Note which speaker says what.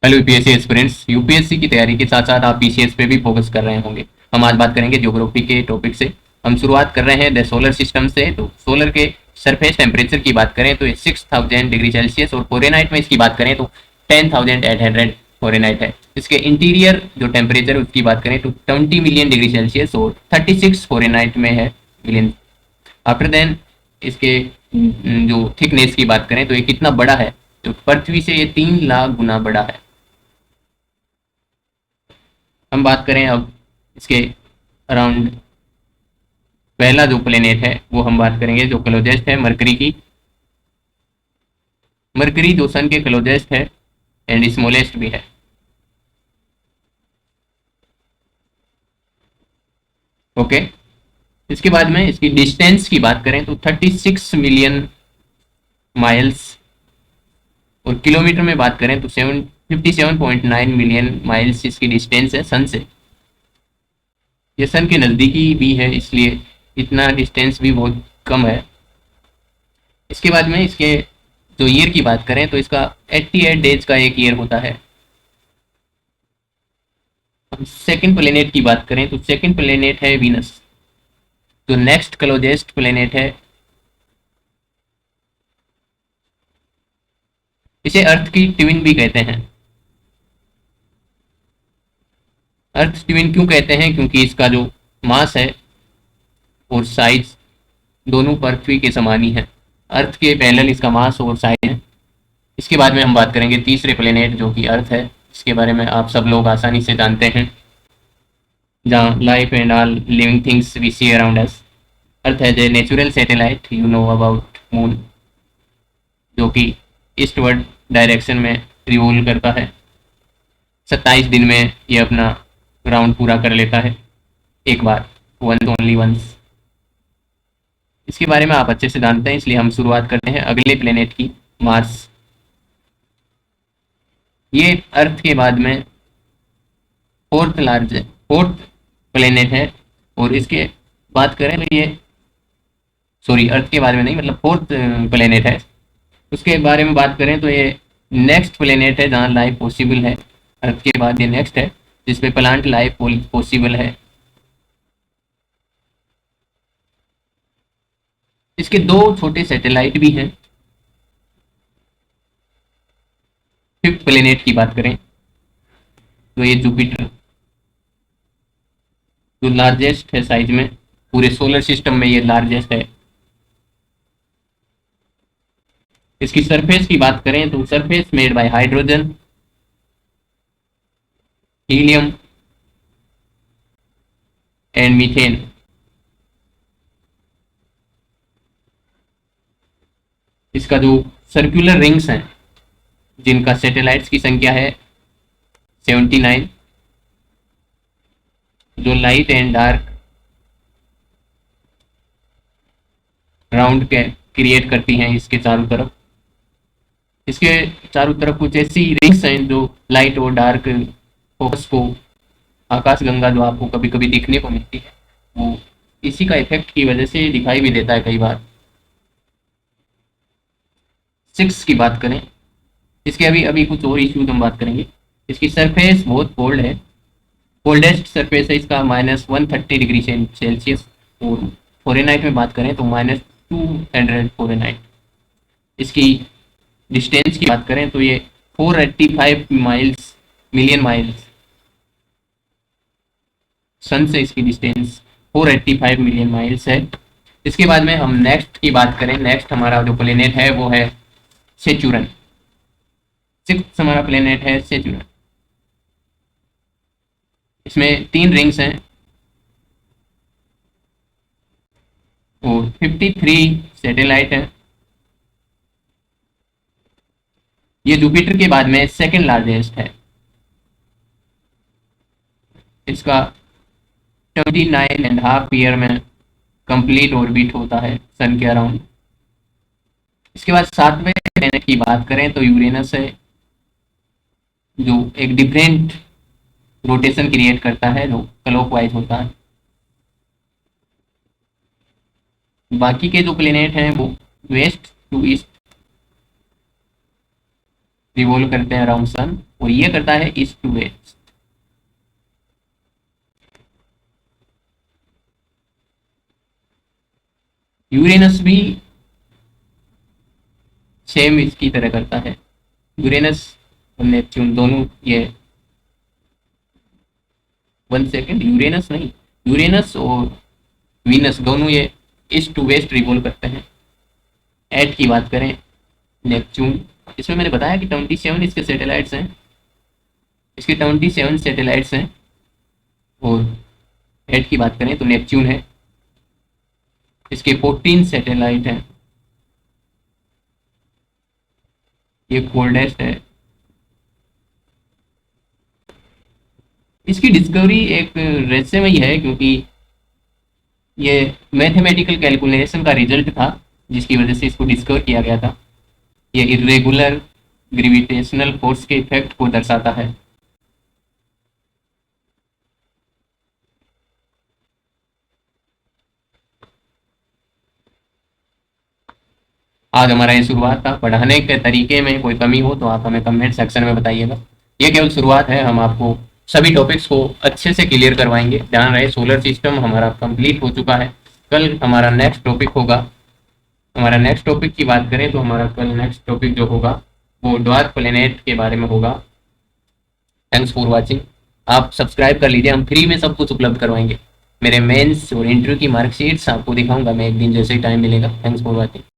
Speaker 1: Hello UPSC aspirants, UPSC की तैयारी के साथ साथ आप पीसीएस पे भी फोकस कर रहे होंगे। हम आज बात करेंगे ज्योग्राफी के टॉपिक से। हम शुरुआत कर रहे हैं द सोलर सिस्टम से। तो सोलर के सरफेस टेम्परेचर की बात करें तो ये 6000 डिग्री सेल्सियस और फ़ारेनहाइट में इसकी बात करें तो 10,800 फ़ारेनहाइट है। इसके इंटीरियर जो टेम्परेचर उसकी बात करें तो 20 मिलियन डिग्री सेल्सियस और 36 फ़ारेनहाइट में है, मिलियन। आफ्टर देन इसके जो थिकनेस की बात करें तो ये कितना बड़ा है, तो पृथ्वी से ये 3 लाख गुना बड़ा है। हम बात करें अब इसके अराउंड पहला जो प्लेनेट है वो हम बात करेंगे जो क्लोजेस्ट है मरकरी की। मरकरी जो सन के क्लोजेस्ट है एंड स्मॉलेस्ट भी है। ओके, इसके बाद में इसकी डिस्टेंस की बात करें तो 36 मिलियन माइल्स और किलोमीटर में बात करें तो 57.9 मिलियन माइल्स इसकी डिस्टेंस है सन से। ये सन के नज़दीकी भी है, इसलिए इतना डिस्टेंस भी बहुत कम है। इसके बाद में इसके जो ईयर की बात करें तो इसका 88 डेज का एक ईयर होता है। हम सेकंड प्लेनेट की बात करें तो सेकंड प्लेनेट है वीनस। जो नेक्स्ट क्लोजेस्ट प्लेनेट है, इसे अर्थ की ट्विन भी कहते हैं। अर्थ ट्विन क्यों कहते हैं? क्योंकि इसका जो मास है और साइज दोनों पृथ्वी के समान ही है। अर्थ के पैरेलल इसका मास और साइज है। इसके बाद में हम बात करेंगे तीसरे प्लेनेट जो कि अर्थ है। इसके बारे में आप सब लोग आसानी से जानते हैं, जहाँ life and all living things we see around us. Earth है a natural satellite, you know about moon, जो कि ईस्टवर्ड डायरेक्शन में रिवॉल्व करता है। 27 दिन में ये अपना राउंड पूरा कर लेता है एक बार, वंस ओनली वंस। इसके बारे में आप अच्छे से जानते हैं, इसलिए हम शुरुआत करते हैं अगले प्लेनेट की, मार्स। ये अर्थ के बाद में फोर्थ प्लेनेट है। और इसके बात करें तो ये, सॉरी, अर्थ के बारे में नहीं, मतलब फोर्थ प्लेनेट है। उसके बारे में बात करें तो ये नेक्स्ट प्लेनेट है जहाँ लाइफ पॉसिबल है। अर्थ के बाद ये नेक्स्ट है जिसपे प्लांट लाइफ पॉसिबल है। इसके दो छोटे सैटेलाइट भी हैं। फिफ्थ प्लेनेट की बात करें तो ये जुपिटर, जो लार्जेस्ट है साइज में, पूरे सोलर सिस्टम में ये लार्जेस्ट है। इसकी सरफेस की बात करें तो surface made by hydrogen, helium and methane. इसका जो सर्कुलर रिंग्स हैं, जिनका सैटेलाइट्स की संख्या है 79, जो लाइट एंड डार्क राउंड के क्रिएट करती हैं इसके चारों तरफ। इसके चारों तरफ कुछ ऐसी रिंग्स हैं जो लाइट और डार्क फोकस को, आकाशगंगा जो आपको कभी कभी दिखने को मिलती है, वो इसी का इफेक्ट की वजह से दिखाई भी देता है कई बार। सिक्स की बात करें, इसके अभी अभी कुछ और इश्यूज हम बात करेंगे। इसकी सरफेस बहुत कोल्ड है, कोल्डेस्ट सरफेस है इसका -130 डिग्री सेल्सियस। और फ़ारेनहाइट में बात करें तो -200 फ़ारेनहाइट। इसकी डिस्टेंस की बात करें तो ये 485 माइल्स, मिलियन माइल्स। सन से इसकी डिस्टेंस 485 मिलियन माइल्स है। इसके बाद में हम नेक्स्ट की बात करें, नेक्स्ट हमारा जो प्लेनेट है वो है सेचुरन। सिक्स्थ हमारा प्लेनेट है सेचुरन। इसमें 3 रिंग्स हैं और 53 सैटेलाइट हैं। ये जुपिटर के बाद में सेकंड लार्जेस्ट है। इसका 29.5 ईयर में कंप्लीट ऑर्बिट होता है सन के अराउंड। इसके बाद सातवें प्लेनेट की बात करें तो यूरेनस है, जो एक डिफरेंट रोटेशन क्रिएट करता है, जो क्लॉकवाइज होता है। बाकी के जो प्लेनेट हैं वो वेस्ट टू ईस्ट रिवॉल्व करते हैं अराउंड सन, और ये करता है ईस्ट टू वेस्ट। यूरेनस भी सेम इसकी तरह करता है। यूरेनस और नेपच्यून दोनों ये, 1 सेकेंड, यूरेनस नहीं, यूरेनस और वीनस दोनों ये ईस्ट टू वेस्ट रिवॉल्व करते हैं। एट की बात करें, नेपच्यून, इसमें मैंने बताया कि 27 इसके सैटेलाइट्स हैं, इसके 27 सैटेलाइट्स हैं। और एट की बात करें तो नेपच्यून है, इसके 14 सैटेलाइट हैं। ये कोल्डेस्ट है। इसकी डिस्कवरी एक रहस्यमयी है, क्योंकि ये मैथमेटिकल कैलकुलेशन का रिजल्ट था जिसकी वजह से इसको डिस्कवर किया गया था। ये इरेगुलर ग्रेविटेशनल फोर्स के इफेक्ट को दर्शाता है। आज हमारा ये शुरुआत था। पढ़ाने के तरीके में कोई कमी हो तो आप हमें कमेंट सेक्शन में बताइएगा। ये केवल शुरुआत है, हम आपको सभी टॉपिक्स को अच्छे से क्लियर करवाएंगे। ध्यान रहे, सोलर सिस्टम हमारा कंप्लीट हो चुका है। कल हमारा नेक्स्ट टॉपिक होगा। हमारा नेक्स्ट टॉपिक की बात करें तो हमारा कल नेक्स्ट टॉपिक जो होगा वो डार्क प्लेनेट के बारे में होगा। Thanks for watching. आप सब्सक्राइब कर लीजिए, हम फ्री में सब कुछ उपलब्ध करवाएंगे। मेरे मेंस और इंटरव्यू की मार्कशीट्स आपको दिखाऊंगा मैं एक दिन, जैसे ही टाइम मिलेगा। Thanks for watching.